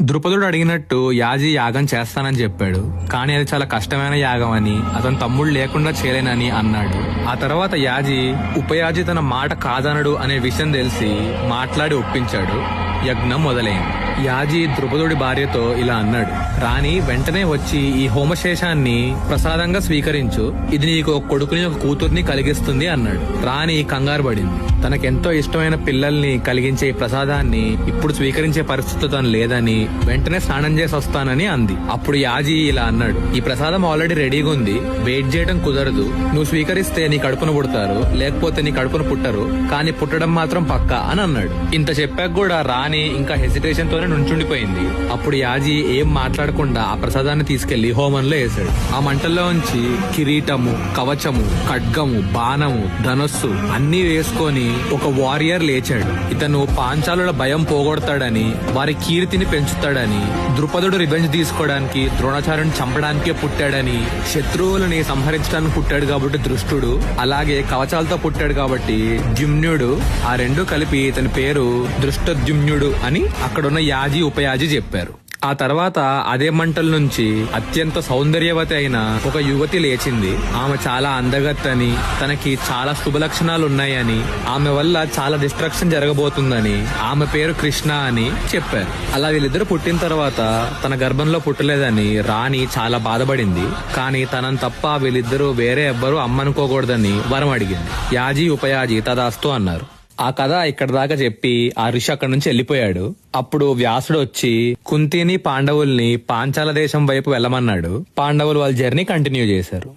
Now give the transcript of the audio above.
ద్రుపదుడు అడిగినట్టు యాజీ యాగం చేస్తానని చెప్పాడు. కానీ అది చాలా కష్టమైన యాగం అని, అతను తమ్ముడు లేకుండా చేయలేనని అన్నాడు. ఆ తర్వాత యాజీ ఉపయాజీ తన మాట కాదనడు అనే విషయం తెలిసి మాట్లాడి ఒప్పించాడు. యజ్ఞం మొదలైంది. యాజీ ద్రుపదుడి భార్యతో ఇలా అన్నాడు, రాణి వెంటనే వచ్చి ఈ హోమశేషాన్ని ప్రసాదంగా స్వీకరించు, ఇది నీకు ఒక కొడుకుని ఒక కూతుర్ని కలిగిస్తుంది అన్నాడు. రాణి కంగారు పడింది. తనకెంతో ఇష్టమైన పిల్లల్ని కలిగించే ఈ ప్రసాదాన్ని ఇప్పుడు స్వీకరించే పరిస్థితి తను లేదని వెంటనే స్నానం చేసి వస్తానని అంది. అప్పుడు యాజీ ఇలా అన్నాడు, ఈ ప్రసాదం ఆల్రెడీ రెడీగా ఉంది, వెయిట్ చేయడం కుదరదు. నువ్వు స్వీకరిస్తే నీ కడుపున పుడతారు, లేకపోతే నీ కడుపున పుట్టరు, కానీ పుట్టడం మాత్రం పక్కా అని అన్నాడు. ఇంత చెప్పాక కూడా రాణి ఇంకా హెసిటేషన్ తోనే నుంచుండిపోయింది. అప్పుడు యాజీ ఏం మాట్లాడకుండా ఆ ప్రసాదాన్ని తీసుకెళ్లి హోమంలో వేశాడు. ఆ మంటల్లో ఉంచి కిరీటము, కవచము, ఖడ్గము, బాణము, ధనస్సు అన్ని వేసుకొని ఒక వారియర్ లేచాడు. ఇతను పాంచాలుల భయం పోగొడతాడని, వారి కీర్తిని పెంచుతాడని, ద్రుపదుడు రివెంజ్ తీసుకోవడానికి, ద్రోణాచార్యుని చంపడానికే పుట్టాడని, శత్రువులని సంహరించడానికి పుట్టాడు కాబట్టి దృష్టుడు, అలాగే కవచాలతో పుట్టాడు కాబట్టి ద్యుమ్నుడు, ఆ రెండు కలిపి ఇతని పేరు దృష్టద్యుమ్నుడు అని అక్కడున్న యాజీ ఉపయాజీ చెప్పారు. ఆ తర్వాత అదే మంటల నుంచి అత్యంత సౌందర్యవతి అయిన ఒక యువతి లేచింది. ఆమె చాలా అందగత్తని, తనకి చాలా శుభ లక్షణాలు ఉన్నాయని, ఆమె వల్ల చాలా డిస్ట్రక్షన్ జరగబోతుందని, ఆమె పేరు కృష్ణ అని చెప్పారు. అలా వీళ్ళిద్దరు పుట్టిన తర్వాత తన గర్భంలో పుట్టలేదని రాణి చాలా బాధపడింది. కానీ తనని తప్ప వీళ్ళిద్దరూ వేరే ఎవ్వరూ అమ్మనుకోకూడదని వరం అడిగింది. యాజీ ఉపయాజీ తదాస్తు అన్నారు. ఆ కథ ఇక్కడ దాకా చెప్పి ఆ ఋషి అక్కడి నుంచి వెళ్ళిపోయాడు. అప్పుడు వ్యాసుడు వచ్చి కుంతిని పాండవుల్ని పాంచాల దేశం వైపు వెళ్ళమన్నాడు. పాండవులు వాళ్ళ జర్నీ కంటిన్యూ చేశారు.